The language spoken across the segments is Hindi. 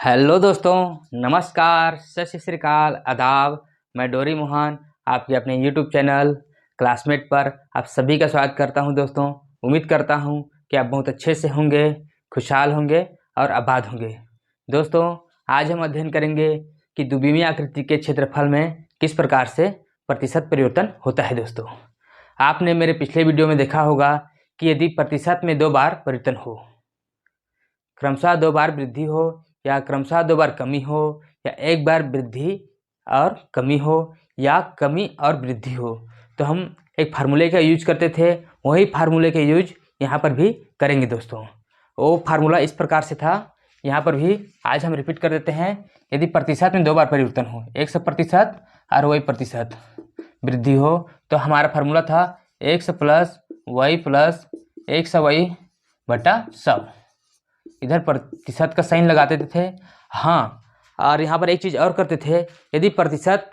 हेलो दोस्तों, नमस्कार, सत श्री अकाल, आदाब। मैं डोरी मोहन आपके अपने यूट्यूब चैनल क्लासमेट पर आप सभी का स्वागत करता हूं। दोस्तों, उम्मीद करता हूं कि आप बहुत अच्छे से होंगे, खुशहाल होंगे और आबाद होंगे। दोस्तों, आज हम अध्ययन करेंगे कि द्विविमीय आकृति के क्षेत्रफल में किस प्रकार से प्रतिशत परिवर्तन होता है। दोस्तों, आपने मेरे पिछले वीडियो में देखा होगा कि यदि प्रतिशत में 2 बार परिवर्तन हो, क्रमशः 2 बार वृद्धि हो या क्रमशः 2 बार कमी हो, या एक बार वृद्धि और कमी हो, या कमी और वृद्धि हो, तो हम एक फार्मूले का यूज करते थे। वही फार्मूले का यूज यहाँ पर भी करेंगे। दोस्तों, वो फार्मूला इस प्रकार से था, यहाँ पर भी आज हम रिपीट कर देते हैं। यदि प्रतिशत में 2 बार परिवर्तन हो, 100% और वही प्रतिशत वृद्धि हो, तो हमारा फार्मूला था 100 प्लस वाई प्लस 100 वाई बटा 100। इधर प्रतिशत का साइन लगाते थे। हाँ, और यहाँ पर एक चीज़ और करते थे, यदि प्रतिशत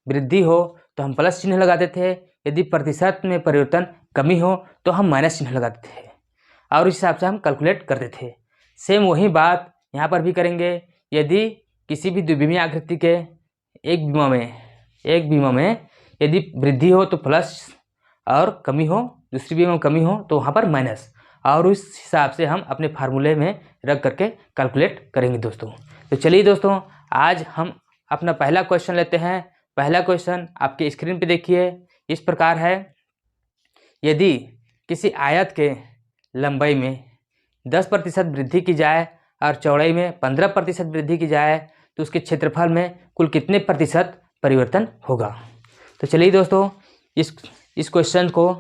वृद्धि हो तो हम प्लस चिन्ह लगाते थे, यदि प्रतिशत में परिवर्तन कमी हो तो हम माइनस चिन्ह लगाते थे, और इस हिसाब से हम कैलकुलेट करते थे। सेम वही बात यहाँ पर भी करेंगे। यदि किसी भी द्विविमीय आकृति के एक विमा में यदि वृद्धि हो तो प्लस और कमी हो, दूसरी विमा में कमी हो तो वहाँ पर माइनस, और उस हिसाब से हम अपने फार्मूले में रख करके कैलकुलेट करेंगे। दोस्तों, तो चलिए दोस्तों, आज हम अपना पहला क्वेश्चन लेते हैं। पहला क्वेश्चन आपके स्क्रीन पे देखिए, इस प्रकार है। यदि किसी आयत के लंबाई में 10% वृद्धि की जाए और चौड़ाई में 15% वृद्धि की जाए, तो उसके क्षेत्रफल में कुल कितने प्रतिशत परिवर्तन होगा। तो चलिए दोस्तों, इस क्वेश्चन को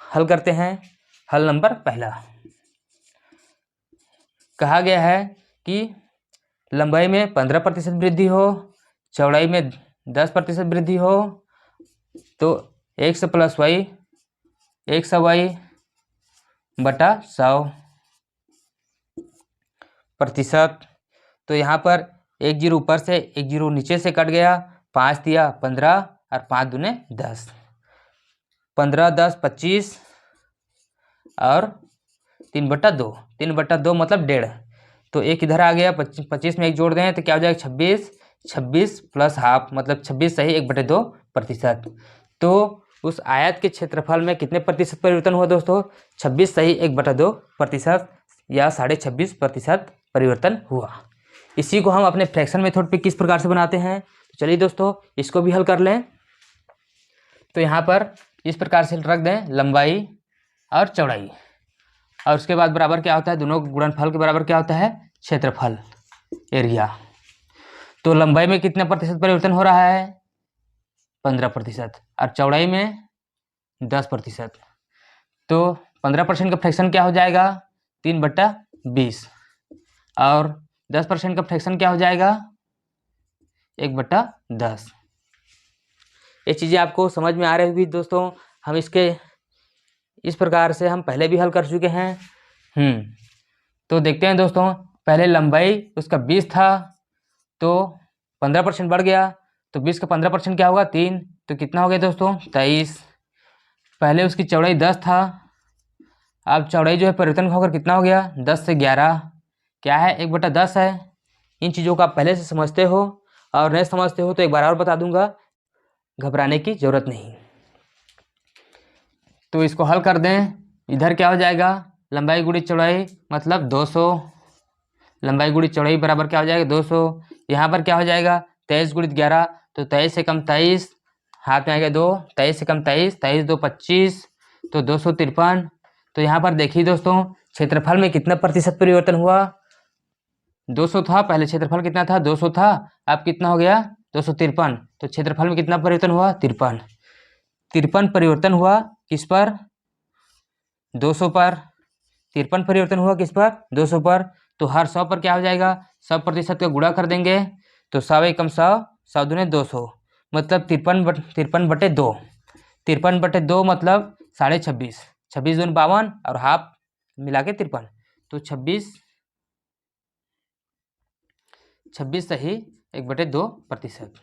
हल करते हैं। हल नंबर पहला, कहा गया है कि लंबाई में 15% वृद्धि हो, चौड़ाई में 10% वृद्धि हो, तो 100 प्लस वाई 100 वाई बटा 100%। तो यहाँ पर एक जीरो ऊपर से एक जीरो नीचे से कट गया, 5 दिया 15 और 5 दूने 10, 15 10 25 और 3/2, 3/2 मतलब 1.5। तो एक इधर आ गया, 25 में एक जोड़ दें तो क्या हो जाएगा 26, 26 प्लस हाफ मतलब 26 सही 1/2%। तो उस आयत के क्षेत्रफल में कितने प्रतिशत परिवर्तन हुआ दोस्तों? 26 सही 1/2% या 26.5% परिवर्तन हुआ। इसी को हम अपने फ्रैक्शन मेथड पे किस प्रकार से बनाते हैं, तो चलिए दोस्तों, इसको भी हल कर लें। तो यहाँ पर इस प्रकार से रख दें, लंबाई और चौड़ाई, और उसके बाद बराबर क्या होता है, दोनों गुणनफल के बराबर क्या होता है, क्षेत्रफल, एरिया। तो लंबाई में कितना प्रतिशत परिवर्तन हो रहा है, 15%, और चौड़ाई में 10%। तो 15% का फ्रैक्शन क्या हो जाएगा, 3/20, और 10% का फ्रैक्शन क्या हो जाएगा, 1/10। ये चीज़ें आपको समझ में आ रही होगी दोस्तों। हम इसके इस प्रकार से हम पहले भी हल कर चुके हैं। तो देखते हैं दोस्तों, पहले लंबाई उसका 20 था, तो 15% बढ़ गया, तो 20 का 15% क्या होगा, 3, तो कितना हो गया दोस्तों, 23। पहले उसकी चौड़ाई 10 था, अब चौड़ाई जो है परिवर्तन होकर कितना हो गया, 10 से 11, क्या है, 1/10 है। इन चीज़ों को आप पहले से समझते हो, और नहीं समझते हो तो एक बार और बता दूंगा, घबराने की जरूरत नहीं। तो इसको हल कर दें, इधर क्या हो जाएगा, लंबाई गुणी चौड़ाई मतलब 200, लंबाई गुणी चौड़ाई बराबर क्या हो जाएगा, 200। यहाँ पर क्या हो जाएगा, 23 गुणित 11, तो 23 से कम 23, हाथ में आएगा 2, 23 से कम 23, 23 2 25, तो 253। तो यहाँ पर देखिए दोस्तों, क्षेत्रफल में कितना प्रतिशत परिवर्तन हुआ, 200 था पहले, क्षेत्रफल कितना था, 200 था, अब कितना हो गया, 253। तो क्षेत्रफल में कितना परिवर्तन हुआ, 53। 53 परिवर्तन हुआ किस पर, 200 पर। 53 परिवर्तन हुआ किस पर, 200 पर। तो हर 100 पर क्या हो जाएगा, 100% का गुणा कर देंगे, तो 100 एकम 100, 100 दूने 200, मतलब 53/2। 53/2 मतलब 26.5, 26 दूने 52 और हाफ मिला के 53, तो 26 सही 1/2%,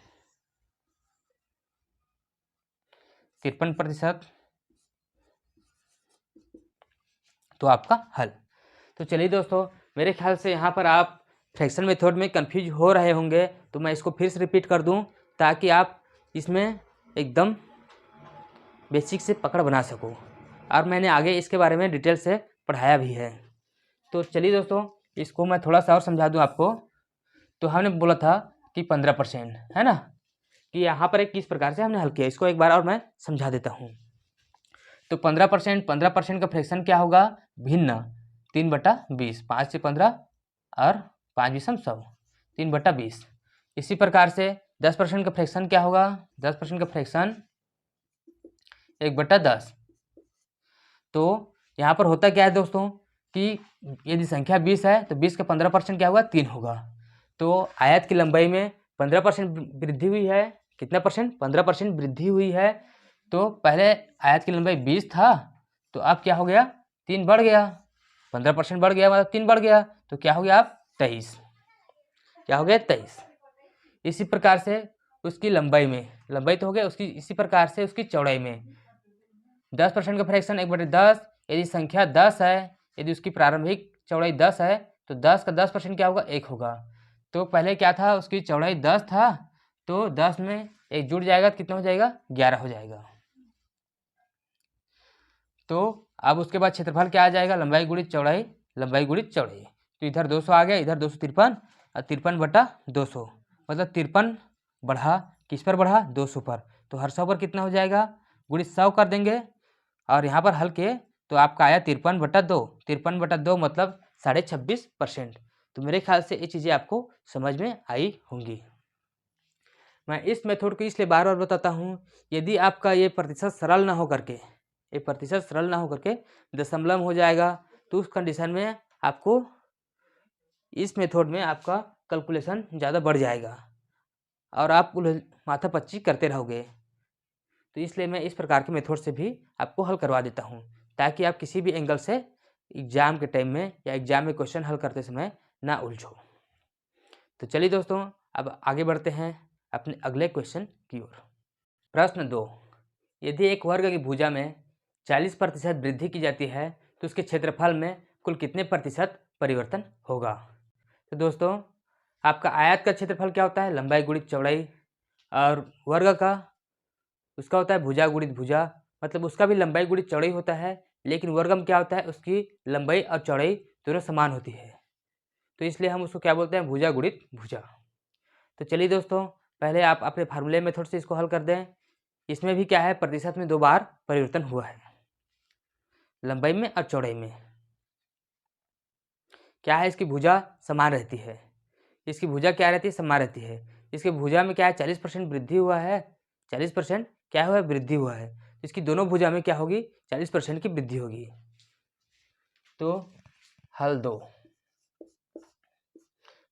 53%। तो आपका हल। तो चलिए दोस्तों, मेरे ख्याल से यहाँ पर आप फ्रैक्शन मेथड में कंफ्यूज हो रहे होंगे, तो मैं इसको फिर से रिपीट कर दूँ ताकि आप इसमें एकदम बेसिक से पकड़ बना सको, और मैंने आगे इसके बारे में डिटेल से पढ़ाया भी है। तो चलिए दोस्तों, इसको मैं थोड़ा सा और समझा दूँ आपको। तो हमने बोला था कि 15% है ना, कि यहाँ पर एक किस प्रकार से हमने हल किया, इसको एक बार और मैं समझा देता हूँ। तो 15% का फ्रैक्शन क्या होगा, भिन्न 3/20, 5 से 15 और 5 विषम 100, 3/20। इसी प्रकार से 10% का फ्रैक्शन क्या होगा, 10% का फ्रैक्शन 1/10। तो यहाँ पर होता क्या है दोस्तों कि यदि संख्या 20 है तो 20 का 15% क्या होगा, 3 होगा। तो आयत की लंबाई में 15% वृद्धि हुई है। कितना परसेंट, 15% वृद्धि हुई है। तो पहले आयत की लंबाई 20 था, तो अब क्या हो गया, 3 बढ़ गया। 15% बढ़ गया मतलब 3 बढ़ गया, तो क्या हो गया अब 23। क्या हो गया 23। इसी प्रकार से उसकी लंबाई में, लंबाई तो हो गया उसकी, इसी प्रकार से उसकी चौड़ाई में 10% का फ्रैक्शन 1/10। यदि संख्या 10 है, यदि उसकी प्रारंभिक चौड़ाई 10 है, तो 10 का 10% क्या होगा, 1 होगा। तो पहले क्या था, उसकी चौड़ाई 10 था, तो 10 में 1 जुड़ जाएगा तो कितना हो जाएगा, 11 हो जाएगा। तो अब उसके बाद क्षेत्रफल क्या आ जाएगा, लंबाई गुणित चौड़ाई, लंबाई गुणित चौड़ाई। तो इधर 200 आ गया, इधर 253 और 53/200, मतलब 53 बढ़ा किस पर बढ़ा, 200 पर। तो हर 100 पर कितना हो जाएगा, गुणित 100 कर देंगे, और यहाँ पर हल के तो आपका आया 53/2। 53/2 मतलब 26.5%। तो मेरे ख्याल से ये चीज़ें आपको समझ में आई होंगी। मैं इस मेथड को इसलिए बार बार बताता हूँ, यदि आपका ये प्रतिशत सरल ना हो करके, ये प्रतिशत सरल ना हो करके दशमलव हो जाएगा, तो उस कंडीशन में आपको इस मेथड में आपका कैलकुलेशन ज़्यादा बढ़ जाएगा और आप माथापच्ची करते रहोगे। तो इसलिए मैं इस प्रकार के मेथड से भी आपको हल करवा देता हूँ, ताकि आप किसी भी एंगल से एग्जाम के टाइम में या एग्जाम में क्वेश्चन हल करते समय ना उलझो। तो चलिए दोस्तों, अब आगे बढ़ते हैं अपने अगले क्वेश्चन की ओर। प्रश्न 2, यदि एक वर्ग की भुजा में 40% वृद्धि की जाती है तो उसके क्षेत्रफल में कुल कितने प्रतिशत परिवर्तन होगा। तो दोस्तों, आपका आयत का क्षेत्रफल क्या होता है, लंबाई गुणित चौड़ाई, और वर्ग का उसका होता है भुजा गुणित भुजा, मतलब उसका भी लंबाई गुणित चौड़ाई होता है, लेकिन वर्ग में क्या होता है, उसकी लंबाई और चौड़ाई दोनों समान होती है। तो इसलिए हम उसको क्या बोलते हैं, भुजा गुणित भुजा। तो चलिए दोस्तों, पहले आप अपने फार्मूले मेथड से इसको हल कर दें। इसमें भी क्या है, प्रतिशत में 2 बार परिवर्तन हुआ है, लंबाई में और चौड़ाई में। क्या है, इसकी भुजा समान रहती है, इसकी भुजा क्या रहती है, समान रहती है। इसकी भुजा में क्या है, 40% वृद्धि हुआ है, 40% क्या हुआ है, वृद्धि हुआ है। इसकी दोनों भुजा में क्या होगी, 40% की वृद्धि होगी। तो हल 2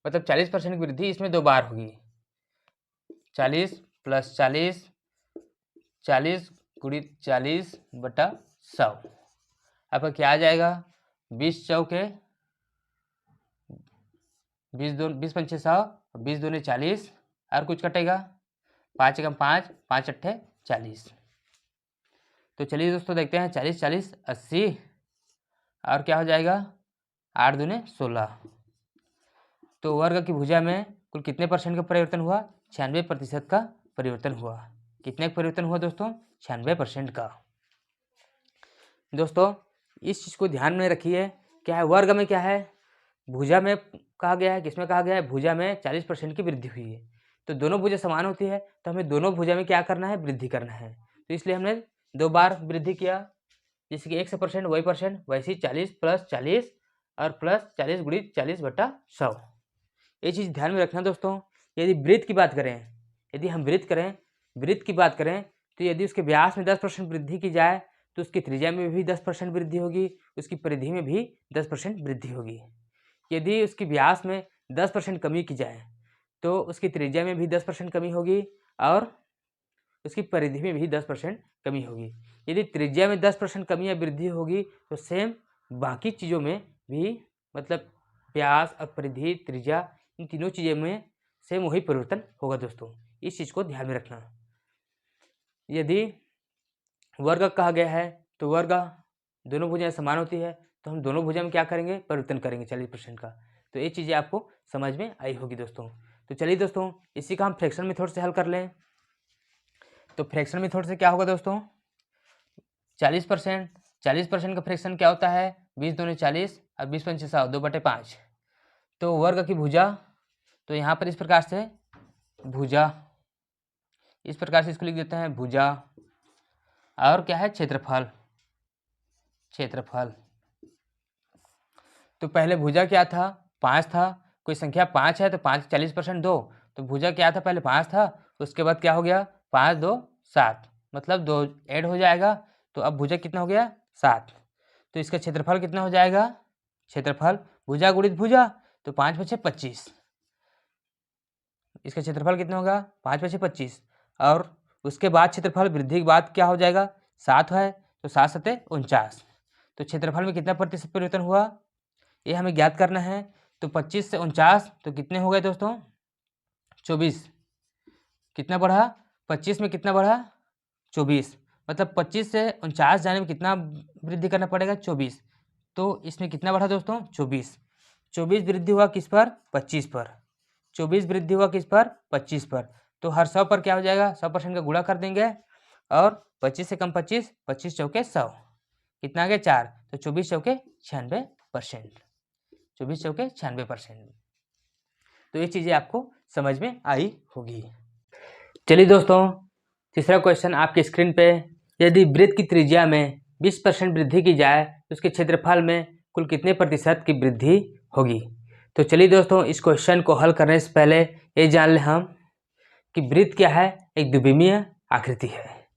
मतलब 40% की वृद्धि इसमें 2 बार होगी। 40 + 40, 40 गुणित 40/100, आपका क्या आ जाएगा, 20 चौके 20 पंचे 100, 20 दूने 40, और कुछ कटेगा, 5 एकम 5, 5 अट्ठे 40। तो चलिए दोस्तों देखते हैं, 40 40 80, और क्या हो जाएगा, 8 दूने 16। तो वर्ग की भुजा में कुल कितने परसेंट का परिवर्तन हुआ, 96% का परिवर्तन हुआ। कितने का परिवर्तन हुआ दोस्तों, 96% का। दोस्तों, इस चीज़ को ध्यान में रखिए, क्या है, वर्ग में क्या है, भुजा में कहा गया है, किसमें कहा गया है, भुजा में 40% की वृद्धि हुई है। तो दोनों भुजा समान होती है, तो हमें दोनों भुजा में क्या करना है, वृद्धि करना है। तो इसलिए हमने 2 बार वृद्धि किया, जैसे कि 100% वही परसेंट, वैसे ही 40 + 40 और प्लस 40 गुणित 40/100। ये चीज़ ध्यान में रखना दोस्तों। यदि वृत्त की बात करें, यदि हम वृत्त की बात करें, तो यदि उसके व्यास में 10% वृद्धि की जाए तो उसकी त्रिज्या में भी 10% वृद्धि होगी, उसकी परिधि में भी 10% वृद्धि होगी। यदि उसकी व्यास में 10% कमी की जाए तो उसकी त्रिज्या में भी 10% कमी होगी और उसकी परिधि में भी 10% कमी होगी। यदि त्रिज्या में 10% कमी या वृद्धि होगी तो सेम बाकी चीज़ों में भी, मतलब व्यास और परिधि, त्रिज्या, इन तीनों चीज़ों में सेम वही परिवर्तन होगा दोस्तों। इस चीज़ को ध्यान में रखना। यदि वर्ग कहा गया है तो वर्ग दोनों भुजाएं समान होती है, तो हम दोनों भुजा में क्या करेंगे, परिवर्तन करेंगे 40% का। तो ये चीज़ें आपको समझ में आई होगी दोस्तों। तो चलिए दोस्तों, इसी का हम फ्रैक्शन मेथड से हल कर लें। तो फ्रैक्शन मेथड से क्या होगा दोस्तों, 40% का फ्रैक्शन क्या होता है, 20 दूनी 40 और 20 पंचे 100, 2/5। तो वर्ग की भुजा, तो यहाँ पर इस प्रकार से भुजा, इस प्रकार से इसको लिख देते हैं भुजा। और क्या है, क्षेत्रफल, क्षेत्रफल। तो पहले भुजा क्या था, 5 था। कोई संख्या 5 है तो 5 40% दो, तो भुजा क्या था, पहले 5 था, उसके बाद क्या हो गया, 5 2 7, मतलब 2 ऐड हो जाएगा। तो अब भुजा कितना हो गया, 7। तो इसका क्षेत्रफल कितना हो जाएगा, क्षेत्रफल भुजा गुणित भुजा, तो 5 5 25। इसका क्षेत्रफल कितना होगा, 5 5 25। और उसके बाद क्षेत्रफल वृद्धि के बाद क्या हो जाएगा, 7 है, तो 7 7 49। तो क्षेत्रफल में कितना प्रतिशत परिवर्तन हुआ, ये हमें ज्ञात करना है। तो 25 से 49 तो कितने हो गए दोस्तों, 24। कितना बढ़ा, 25 में कितना बढ़ा, 24। मतलब 25 से 49 जाने में कितना वृद्धि करना पड़ेगा, 24। तो इसमें कितना बढ़ा दोस्तों, 24। 24 वृद्धि हुआ किस पर, 25 पर। 24 वृद्धि हुआ किस पर, 25 पर। तो हर 100 पर क्या हो जाएगा, 100% का गुणा कर देंगे। और 25 से कम 25, 25 चौके 100, कितना आ गया 4। तो 24 चौके 96%, 24 चौके 96%। तो ये चीज़ें आपको समझ में आई होगी। चलिए दोस्तों, तीसरा क्वेश्चन आपकी स्क्रीन पे, यदि वृत्त की त्रिज्या में 20% वृद्धि की जाए तो उसके क्षेत्रफल में कुल कितने प्रतिशत की वृद्धि होगी। तो चलिए दोस्तों, इस क्वेश्चन को हल करने से पहले ये जान लें हम कि वृत्त क्या है, एक द्विविमीय आकृति है।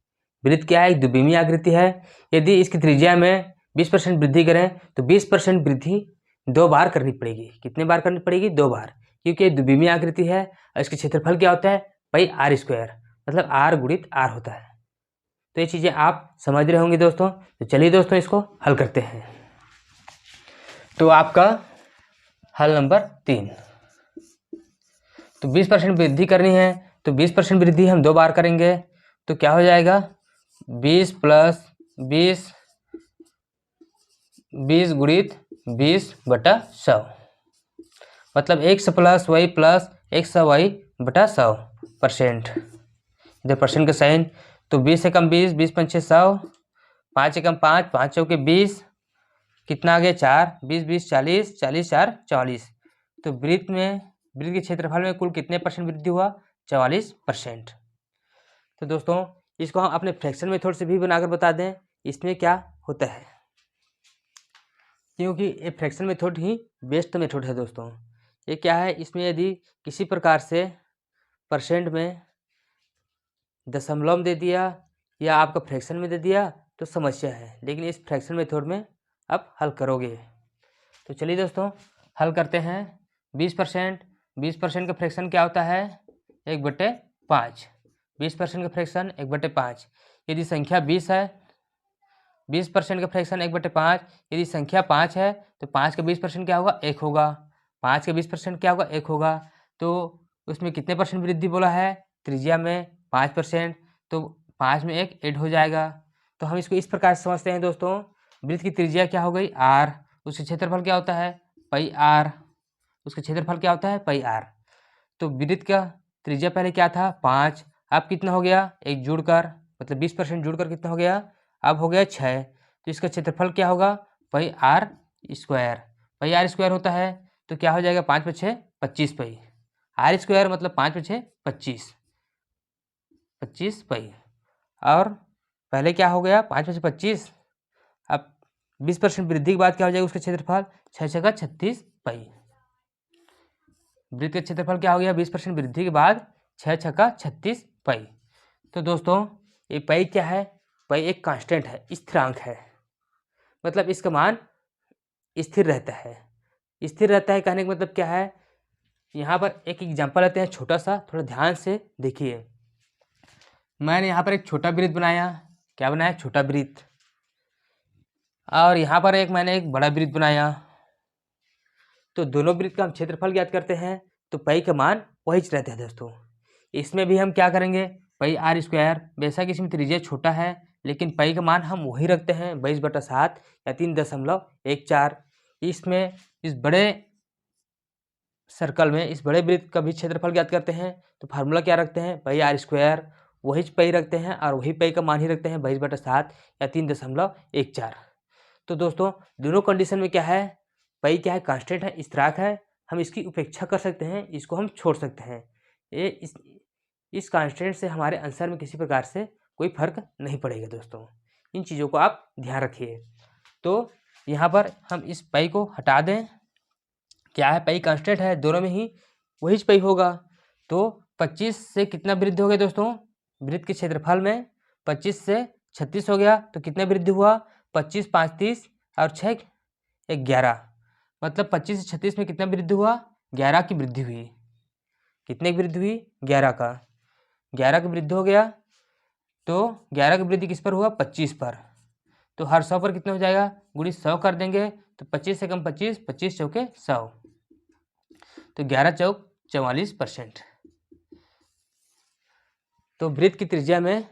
वृत्त क्या है, एक द्विविमीय आकृति है। यदि इसकी त्रिज्या में 20% वृद्धि करें तो 20% वृद्धि 2 बार करनी पड़ेगी। कितने बार करनी पड़ेगी, 2 बार, क्योंकि ये द्विविमीय आकृति है। और इसके क्षेत्रफल क्या होता है, पाई आर स्क्वायर, मतलब आर गुणित आर होता है। तो ये चीज़ें आप समझ रहे होंगे दोस्तों। तो चलिए दोस्तों, इसको हल करते हैं। तो आपका हल नंबर 3, तो 20% वृद्धि करनी है, तो 20% वृद्धि हम 2 बार करेंगे। तो क्या हो जाएगा, 20 प्लस 20, 20 गुणित 20/100, मतलब 100 प्लस वाई प्लस 100y/100%। इधर परसेंट का साइन, तो 20 से कम 20, 20 पंचे 100, 5 से कम 5, 5 चौके 20, कितना आ गया 4, 20 20 40, 40 4 44। तो वृत्त के क्षेत्रफल में कुल कितने परसेंट वृद्धि हुआ, 44%। तो दोस्तों, इसको हम अपने फ्रैक्शन मेथड से भी बनाकर बता दें, इसमें क्या होता है, क्योंकि ये फ्रैक्शन मेथड ही बेस्ट मेथड है दोस्तों। ये क्या है, इसमें यदि किसी प्रकार से परसेंट में दशमलव दे दिया या आपका फ्रैक्शन में दे दिया तो समस्या है, लेकिन इस फ्रैक्शन मेथड में आप हल करोगे। तो चलिए दोस्तों, हल करते हैं। 20% का फ्रैक्शन क्या होता है, 1/5। 20% का फ्रैक्शन 1/5। यदि संख्या 20 है, 20% का फ्रैक्शन 1/5। यदि संख्या 5 है तो 5 का 20% क्या होगा, 1 होगा। 5 का 20% क्या होगा, 1 होगा। तो उसमें कितने परसेंट वृद्धि बोला है, त्रिज्या में 5%, तो 5 में 1 ऐड हो जाएगा। तो हम इसको इस प्रकार से समझते हैं दोस्तों, वृत्त की त्रिज्या क्या हो गई, r, उसका क्षेत्रफल क्या होता है, पाई r, उसका क्षेत्रफल क्या होता है, पाई r। तो वृत्त का त्रिज्या पहले क्या था, 5, अब कितना हो गया, 1 जुड़कर, मतलब 20% जुड़कर कितना हो गया, अब हो गया 6। तो इसका क्षेत्रफल क्या होगा, pi R square. Pi R square होता है तो क्या हो जाएगा, 5 × 6 25 पाई। आर स्क्वायर मतलब 5 × 6 25 पाई। और पहले क्या हो गया, 5 × 6 25। अब 20% वृद्धि के बाद क्या हो जाएगा, उसका क्षेत्रफल 6 × 6 = 36 पाई। वृत्त का क्षेत्रफल क्या हो गया, 20% वृद्धि के बाद 6 × 6 = 36 पाई। तो दोस्तों, ये पाई क्या है, पाई एक कांस्टेंट है, स्थिरांक है, मतलब इसका मान स्थिर रहता है। स्थिर रहता है कहने का मतलब क्या है, यहाँ पर एक एग्जांपल लेते हैं छोटा सा, थोड़ा ध्यान से देखिए। मैंने यहाँ पर एक छोटा वृत्त बनाया, क्या बनाया, छोटा वृत्त। और यहाँ पर मैंने एक बड़ा वृत्त बनाया। तो दोनों वृत्त का हम क्षेत्रफल ज्ञात करते हैं, तो पाई का मान वही रहता है दोस्तों। इसमें भी हम क्या करेंगे, पाई आर स्क्वायर, बेशक इसमें त्रिज्या छोटा है लेकिन पाई का मान हम वही रखते हैं 22/7 या 3.14। इसमें इस बड़े सर्कल में इस बड़े वृत्त का भी क्षेत्रफल ज्ञात करते हैं तो फार्मूला क्या रखते हैं, पाई r², वही पाई रखते हैं और वही पाई का मान ही रखते हैं 22/7 या 3.14। तो दोस्तों दोनों कंडीशन में क्या है, पाई क्या है, कांस्टेंट है, स्थिरांक है, हम इसकी उपेक्षा कर सकते हैं, इसको हम छोड़ सकते हैं। ये इस कांस्टेंट से हमारे आंसर में किसी प्रकार से कोई फर्क नहीं पड़ेगा दोस्तों, इन चीज़ों को आप ध्यान रखिए। तो यहाँ पर हम इस पाई को हटा दें, क्या है, पाई कांस्टेंट है, दोनों में ही वही पाई होगा। तो 25 से कितना वृद्धि हो गया दोस्तों, वृत्त के क्षेत्रफल में 25 से 36 हो गया, तो कितना वृद्धि हुआ, 25 5 30 और 6 11, मतलब 25 से 36 में कितना वृद्धि हुआ, 11 की वृद्धि हुई। कितने की वृद्धि हुई, 11 की वृद्धि हो गया। तो 11 की वृद्धि किस पर हुआ, 25 पर। तो हर 100 पर कितना हो जाएगा, गुणित 100 कर देंगे, तो 25 से कम 25, 25 चौके 100, तो 11 चौक 44%। तो वृत्त की त्रिज्या में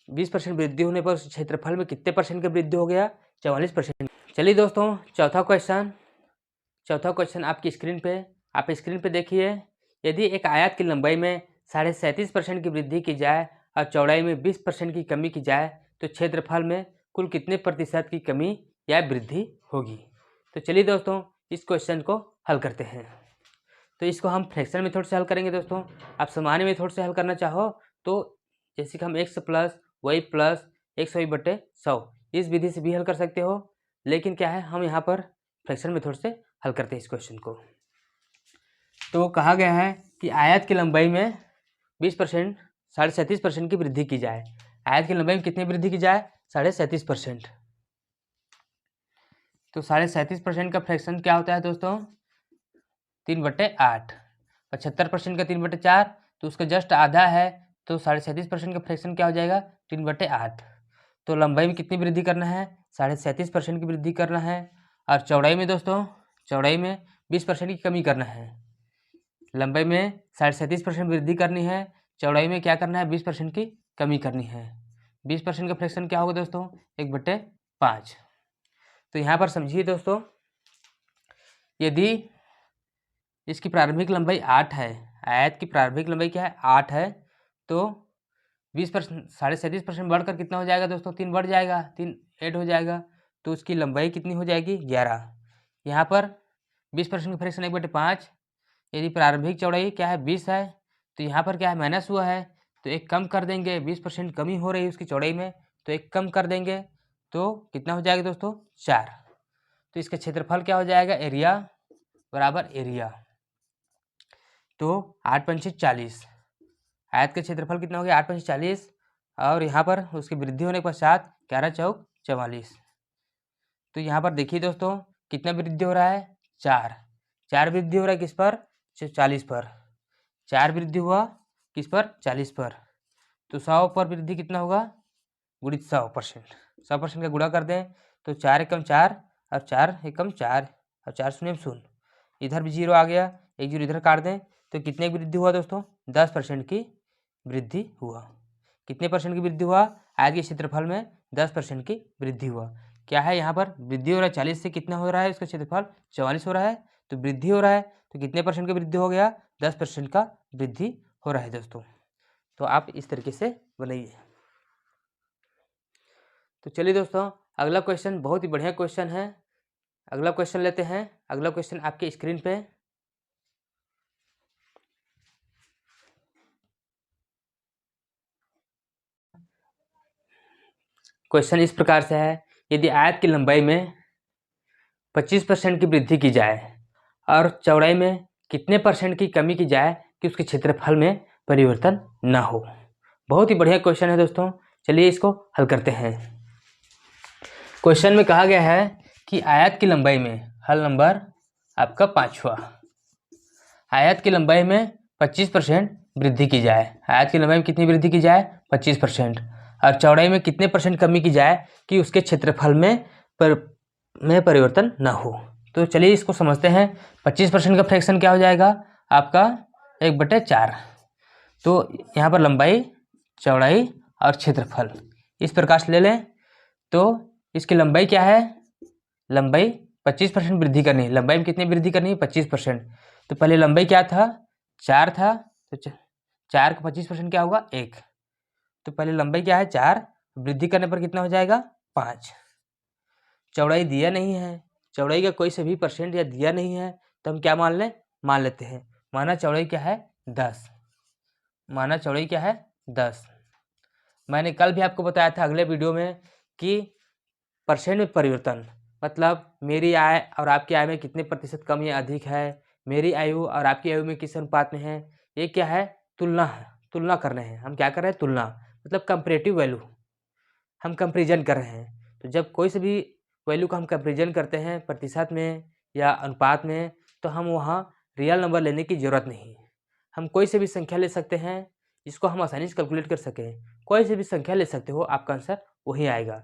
20% वृद्धि होने पर उस क्षेत्रफल में कितने परसेंट की वृद्धि हो गया, 44%। चलिए दोस्तों चौथा क्वेश्चन आपकी स्क्रीन पे, आप स्क्रीन पे देखिए। यदि एक आयत की लंबाई में 37.5% की वृद्धि की जाए और चौड़ाई में 20% की कमी की जाए तो क्षेत्रफल में कुल कितने प्रतिशत की कमी या वृद्धि होगी। तो चलिए दोस्तों इस क्वेश्चन को हल करते हैं। तो इसको हम फ्रैक्शन मेथड से हल करेंगे दोस्तों। आप सामान्य मेथड से हल करना चाहो तो जैसे कि हम x + y + x/100 इस विधि से भी हल कर सकते हो, लेकिन क्या है, हम यहाँ पर फ्रैक्शन मेथड से हल करते हैं इस क्वेश्चन को। तो कहा गया है कि आयत की लंबाई में 20% 37.5% की वृद्धि की जाए। आयत की लंबाई में कितनी वृद्धि की जाए, 37.5%। तो 37.5% का फ्रैक्शन क्या होता है दोस्तों, 3/8। 75% का 3/4, तो उसका जस्ट आधा है, तो 37.5% का फ्रैक्शन क्या हो जाएगा, 3/8। तो लंबाई में कितनी वृद्धि करना है, 37.5% की वृद्धि करना है। और चौड़ाई में दोस्तों, चौड़ाई में 20% की कमी करना है। लंबाई में 37.5% वृद्धि करनी है, चौड़ाई में क्या करना है, 20% की कमी करनी है। 20% का फ्रैक्शन क्या होगा दोस्तों, 1/5। तो यहाँ पर समझिए दोस्तों, यदि इसकी प्रारंभिक लंबाई 8 है, आयत की प्रारंभिक लंबाई क्या है, 8 है, तो 20% 37.5% बढ़कर कितना हो जाएगा दोस्तों, 3 बढ़ जाएगा, 3 ऐड हो जाएगा, तो उसकी लंबाई कितनी हो जाएगी, 11। यहाँ पर 20% का फ्रैक्शन 1/5। यदि प्रारंभिक चौड़ाई क्या है, 20 है, तो यहाँ पर क्या है, माइनस हुआ है, तो एक कम कर देंगे, 20% कमी हो रही है उसकी चौड़ाई में, तो एक कम कर देंगे, तो कितना हो जाएगा दोस्तों, 4। तो इसका क्षेत्रफल क्या हो जाएगा, एरिया बराबर एरिया, तो 8 पंचे 40। आयत का क्षेत्रफल कितना हो गया, 8 पंचे 40, और यहाँ पर उसकी वृद्धि होने के पश्चात 11 चौक 44। तो यहाँ पर देखिए दोस्तों कितना वृद्धि हो रहा है, 4 वृद्धि हो रहा है किस पर, 40 पर। 4 वृद्धि हुआ किस पर, 40 पर। तो 100 पर वृद्धि कितना होगा, गुणित 100%। 100% का गुणा कर दें तो 4 एकम 4 और 4 एकम 4 और 4 शून्य 0, इधर भी 0 आ गया, एक 0 इधर काट दें तो कितने की वृद्धि हुआ दोस्तों, 10% की वृद्धि हुआ। कितने परसेंट की वृद्धि हुआ, आयत के क्षेत्रफल में 10% की वृद्धि हुआ। क्या है, यहाँ पर वृद्धि हो रहा है, 40 से कितना हो रहा है उसका क्षेत्रफल, 44 हो रहा है, तो वृद्धि हो रहा है, तो कितने परसेंट की वृद्धि हो गया, 10% का वृद्धि हो रहा है दोस्तों। तो आप इस तरीके से बनाइए। तो चलिए दोस्तों अगला क्वेश्चन बहुत ही बढ़िया क्वेश्चन है, अगला क्वेश्चन लेते हैं। अगला क्वेश्चन आपके स्क्रीन पे, क्वेश्चन इस प्रकार से है, यदि आयत की लंबाई में 25% की वृद्धि की जाए और चौड़ाई में कितने परसेंट की कमी की जाए कि उसके क्षेत्रफल में परिवर्तन ना हो। बहुत ही बढ़िया क्वेश्चन है दोस्तों, चलिए इसको हल करते हैं। क्वेश्चन में कहा गया है कि आयत की लंबाई में, हल नंबर आपका 5वां, आयत की लंबाई में 25% वृद्धि की जाए। आयत की लंबाई में कितनी वृद्धि की जाए, 25%, और चौड़ाई में कितने परसेंट कमी की जाए कि उसके क्षेत्रफल में परिवर्तन ना हो। तो चलिए इसको समझते हैं। 25% का फ्रैक्शन क्या हो जाएगा आपका, 1/4। तो यहाँ पर लंबाई, चौड़ाई और क्षेत्रफल इस प्रकार से ले लें तो इसकी लंबाई क्या है, लंबाई 25% वृद्धि करनी है। लंबाई में कितनी वृद्धि करनी है, 25%। तो पहले लंबाई क्या था, 4 था, तो 4 का 25% क्या होगा, 1। तो पहले लंबाई क्या है, 4, वृद्धि करने पर कितना हो जाएगा, 5। चौड़ाई दिया नहीं है, चौड़ाई का कोई से भी परसेंट या दिया नहीं है, तो हम क्या मान लेते हैं, माना चौड़ाई क्या है, 10। माना चौड़ाई क्या है, 10। मैंने कल भी आपको बताया था अगले वीडियो में कि परसेंट में परिवर्तन मतलब मेरी आय और आपकी आय में कितने प्रतिशत कम या अधिक है, मेरी आयु और आपकी आयु में किस अनुपात में है, ये क्या है, तुलना है, तुलना कर रहे हैं हम, क्या कर रहे हैं, तुलना मतलब कंपैरेटिव वैल्यू, हम कंपैरिजन कर रहे हैं। तो जब कोई से भी वैल्यू का हम कंपैरिजन करते हैं प्रतिशत में या अनुपात में, तो हम वहाँ रियल नंबर लेने की ज़रूरत नहीं, हम कोई से भी संख्या ले सकते हैं जिसको हम आसानी से कैलकुलेट कर सकें। कोई से भी संख्या ले सकते हो, आपका आंसर वही आएगा।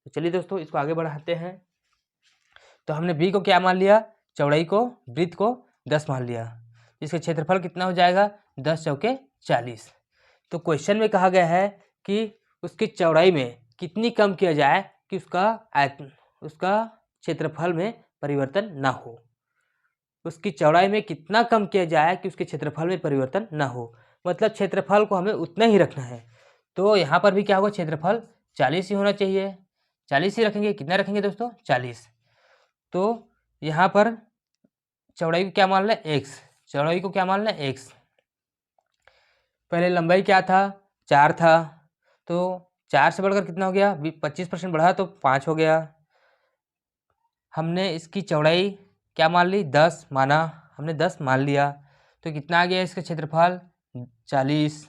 तो चलिए दोस्तों इसको आगे बढ़ाते हैं। तो हमने बी को क्या मान लिया, चौड़ाई को, वृत्त को 10 मान लिया, इसका क्षेत्रफल कितना हो जाएगा, 10 चौके 40। तो क्वेश्चन में कहा गया है कि उसकी चौड़ाई में कितनी कम किया जाए कि उसका क्षेत्रफल में परिवर्तन ना हो। उसकी चौड़ाई में कितना कम किया जाए कि उसके क्षेत्रफल में परिवर्तन ना हो, मतलब क्षेत्रफल को हमें उतना ही रखना है। तो यहाँ पर भी क्या होगा, क्षेत्रफल 40 ही होना चाहिए, 40 ही रखेंगे। कितना रखेंगे दोस्तों, 40। तो यहाँ पर चौड़ाई को क्या मान लें, x, चौड़ाई को क्या मान लें, x। पहले लंबाई क्या था, 4 था, तो 4 से बढ़कर कितना हो गया, 25% बढ़ा तो 5 हो गया। हमने इसकी चौड़ाई क्या मान ली, 10 माना, हमने 10 मान लिया, तो कितना आ गया इसका क्षेत्रफल, 40।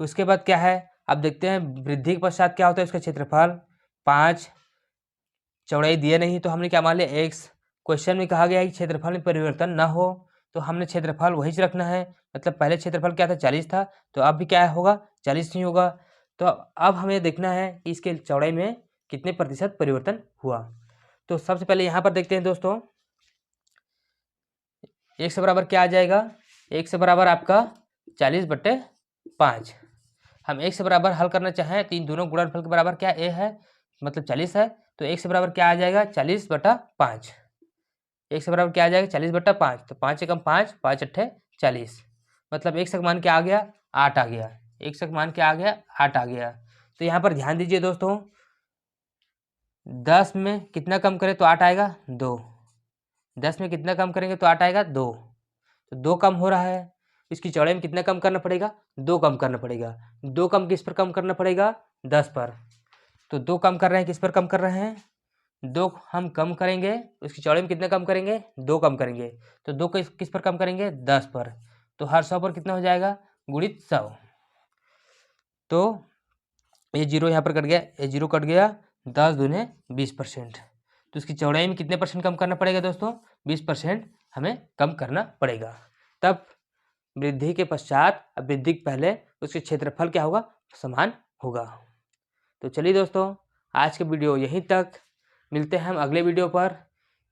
उसके बाद क्या है, अब देखते हैं वृद्धि के पश्चात क्या होता है इसका क्षेत्रफल, 5। चौड़ाई दिए नहीं तो हमने क्या मान लिया, x। क्वेश्चन में कहा गया है कि क्षेत्रफल में परिवर्तन ना हो, तो हमने क्षेत्रफल वही से रखना है, मतलब पहले क्षेत्रफल क्या था, 40 था, तो अब भी क्या होगा, 40 नहीं होगा। तो अब हमें देखना है कि इसके चौड़ाई में कितने प्रतिशत परिवर्तन हुआ। तो सबसे पहले यहाँ पर देखते हैं दोस्तों, एक से बराबर क्या आ जाएगा, एक से बराबर आपका 40/5। हम एक से बराबर हल करना चाहें तो इन दोनों गुणनफल के बराबर क्या ए है, मतलब 40 है, तो एक से बराबर क्या आ जाएगा, 40/5। एक से बराबर क्या आ जाएगा, 40/5। तो 5 एकम 5, 5 अट्ठे 40, मतलब एक से मान क्या आ गया, 8 आ गया। एक से मान क्या आ गया, 8 आ गया। तो यहाँ पर ध्यान दीजिए दोस्तों, 10 में कितना कम करें तो 8 आएगा, 2। 10 में कितना कम करेंगे तो 8 आएगा, 2। तो 2 कम हो रहा है, इसकी चौड़ाई में कितना कम करना पड़ेगा, 2 कम करना पड़ेगा। 2 कम किस पर कम करना पड़ेगा, 10 पर। तो 2 कम कर रहे हैं, किस पर कम कर रहे हैं, 2 हम कम करेंगे, उसकी चौड़ाई में कितना कम करेंगे, 2 कम करेंगे। तो 2 किस पर कम करेंगे, 10 पर। तो हर 100 पर कितना हो जाएगा, गुणित 100। तो ये जीरो यहाँ पर कट गया, ये जीरो कट गया, 10 दूने 20%। तो इसकी चौड़ाई में कितने परसेंट कम करना पड़ेगा दोस्तों, 20% हमें कम करना पड़ेगा। तब वृद्धि के पश्चात, अब वृद्धि के पहले उसके क्षेत्रफल क्या होगा, समान होगा। तो चलिए दोस्तों आज के वीडियो यहीं तक, मिलते हैं हम अगले वीडियो पर।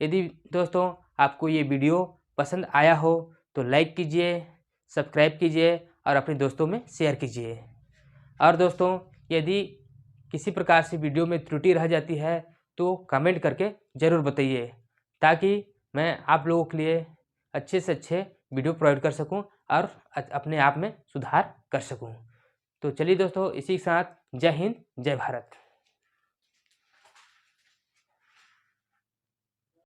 यदि दोस्तों आपको ये वीडियो पसंद आया हो तो लाइक कीजिए, सब्सक्राइब कीजिए और अपने दोस्तों में शेयर कीजिए। और दोस्तों यदि किसी प्रकार से वीडियो में त्रुटि रह जाती है तो कमेंट करके ज़रूर बताइए, ताकि मैं आप लोगों के लिए अच्छे से अच्छे वीडियो प्रोवाइड कर सकूं और अपने आप में सुधार कर सकूं। तो चलिए दोस्तों इसी के साथ जय हिंद, जय भारत।